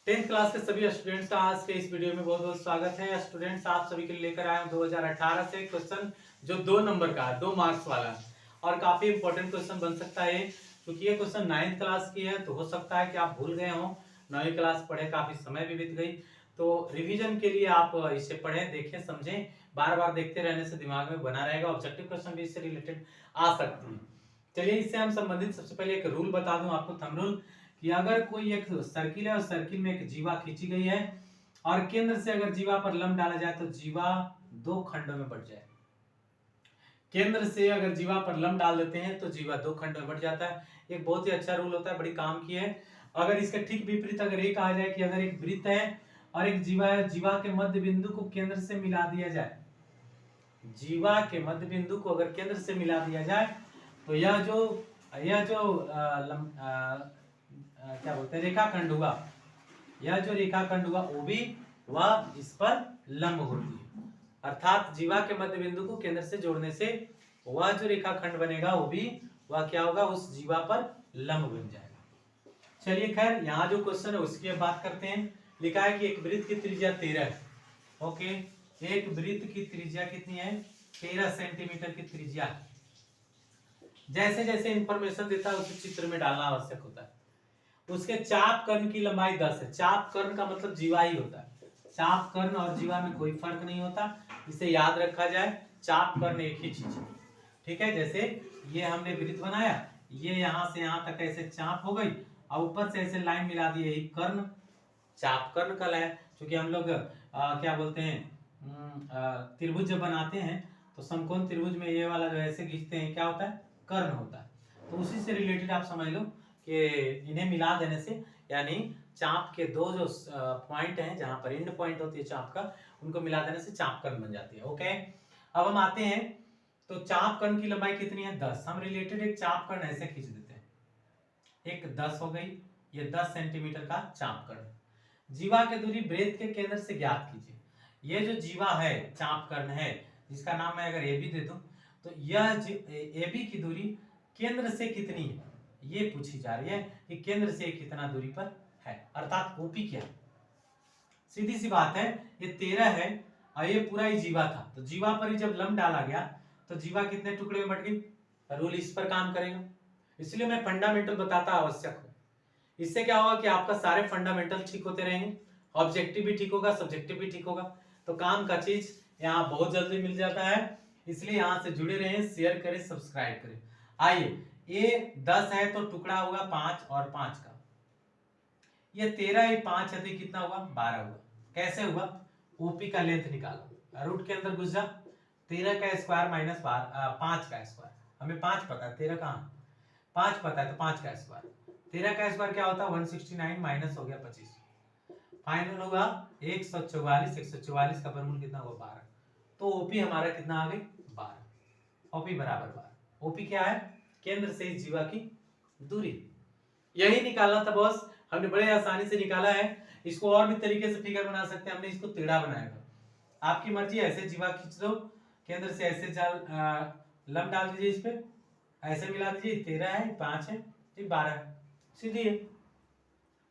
10th class के सभी students का आज के इस वीडियो में बहुत बहुत स्वागत है। स्टूडेंट्स, आप सभी के लिए लेकर आए हूं 2018 से क्वेश्चन जो 2 नंबर का 2 मार्क्स वाला और काफी इंपॉर्टेंट क्वेश्चन बन सकता है क्योंकि ये क्वेश्चन 9th क्लास की है। तो हो सकता है कि आप भूल गए हो, 9वीं क्लास पढ़े, काफी समय भी बीत गई, तो रिवीजन के लिए आप इसे पढ़ें, देखें, समझें। बार बार देखते रहने से दिमाग में बना रहेगा। ऑब्जेक्टिव क्वेश्चन भी इससे रिलेटेड आ सकती है। चलिए, इससे हम संबंधित सबसे पहले एक रूल बता दूं आपको, थंब रूल, कि अगर कोई एक सर्किल है और सर्किल में एक जीवा खींची गई है और केंद्र से अगर जीवा पर लंब डाला जाए तो जीवा 2 खंडों में बट जाए। केंद्र से अगर जीवा पर लंब डाल देते हैं तो जीवा 2 खंडों में बट जाता है। एक बहुत ही अच्छा रूल होता है, बड़ी काम की है। अगर इसके ठीक विपरीत अगर ये कहा जाए कि अगर एक वृत्त है और एक जीवा है, जीवा के मध्य बिंदु को केंद्र से मिला दिया जाए, जीवा के मध्य बिंदु को अगर केंद्र से मिला दिया जाए तो यह जो क्या बोलते हैं, रेखाखंड हुआ, यह जो रेखाखंड हुआ वो भी वह इस पर लंब होती है। अर्थात जीवा के मध्य बिंदु को केंद्र से जोड़ने से वह जो रेखाखंड बनेगा वो भी वह क्या होगा, उस जीवा पर लंब बन जाएगा। चलिए, खैर यहाँ जो क्वेश्चन है उसकी अब बात करते हैं। लिखा है कि एक वृत्त की त्रिज्या 13 है। ओके, एक वृत्त की त्रिज्या कितनी है? 13 सेंटीमीटर की त्रिज्या। जैसे जैसे इंफॉर्मेशन देता है उसे चित्र में डालना आवश्यक होता है। उसके चाप कर्ण की लंबाई 10 है। चाप कर्ण का मतलब जीवा ही होता है। चाप कर्ण और जीवा में कोई फर्क नहीं होता, इसे याद रखा जाए। चाप कर्ण एक ही चीज है, ठीक है। जैसे ये हमने वृत्त बनाया, ये यहाँ से यहाँ तक ऐसे चाप हो गई और ऊपर से ऐसे लाइन मिला दी, यही कर्ण, चाप कर्ण कल है। क्योंकि हम लोग क्या बोलते हैं, त्रिभुज जब बनाते हैं तो समकोण त्रिभुज में ये वाला जो ऐसे खींचते हैं, क्या होता है? कर्ण होता है। तो उसी से रिलेटेड आप समझ लो कि इन्हें मिला देने से, यानी चाप के दो जो पॉइंट हैं जहां पर एंड पॉइंट होती है चाप का, उनको मिला देने से चाप कर्ण बन जाती है। ओके, अब हम आते हैं, तो चाप कर्ण की लंबाई कितनी है? 10। हम रिलेटेड एक चाप कर्ण ऐसे खींच देते हैं, एक 10 हो गई, ये 10 सेंटीमीटर का चाप कर्ण। जीवा की दूरी वृत्त के केंद्र से ज्ञात कीजिए। ये जो जीवा है, चाप कर्ण है, जिसका नाम मैं अगर ए बी दे दूं, तो यह ए बी की दूरी केंद्र से कितनी है ये पूछी जा रही है कि केंद्र से कितना दूरी पर है, अर्थात ओपी क्या है। सीधी सी बात है, ये 13 है और ये पूरा ही जीवा था, तो जीवा पर ही जब लंब डाला गया तो जीवा कितने टुकड़े में बट गई? रूल इस पर काम करेगा, इसलिए मैं फंडामेंटल बताता आवश्यक हूं। इससे क्या होगा कि आपका सारे फंडामेंटल ठीक होते रहेंगे, ऑब्जेक्टिव भी ठीक होगा, सब्जेक्टिव भी ठीक होगा, तो काम का चीज यहाँ बहुत जल्दी मिल जाता है। इसलिए यहाँ से जुड़े रहें, शेयर करें, सब्सक्राइब करें। आइए, ये 10 है तो टुकड़ा होगा 5 और 5 का, ये 13 है, 5 है तो कितना हुआ? 12 हुआ। कैसे हुआ? ओपी का लेंथ निकालो, रूट के अंदर घुस जा, 13 का स्क्वायर माइनस 5 का स्क्वायर। हमें 5 पता है, 13 कहाँ? 5 पता है तो 5 का स्क्वायर। 13 का स्क्वायर क्या होता है? 169 माइनस हो गया 25, फाइनल होगा 144। 144 का वर्गमूल कितना हुआ? 12। तो ओपी हमारा कितना आ गई? 12। ओपी बराबर 12। ओपी क्या है? केंद्र से इस जीवा की दूरी। यही निकालना था बॉस, हमने बड़े आसानी से निकाला है। इसको और भी तरीके से फिगर बना सकते हैं, हमने इसको टेढ़ा बनाया था। आपकी मर्जी, ऐसे जीवा खींच दो, केंद्र से ऐसे लंब डाल दीजिए, इस पे ऐसे मिला दीजिए, 13 है, 5 है, 12 है, सीधी है।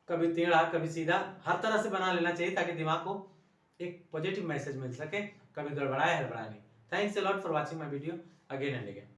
कभी टेढ़ा कभी सीधा, हर तरह से बना लेना चाहिए ताकि दिमाग को एक पॉजिटिव मैसेज मिल सके, कभी गड़बड़ाए हड़बड़ाए नहीं। Thanks a lot for watching my video again and again.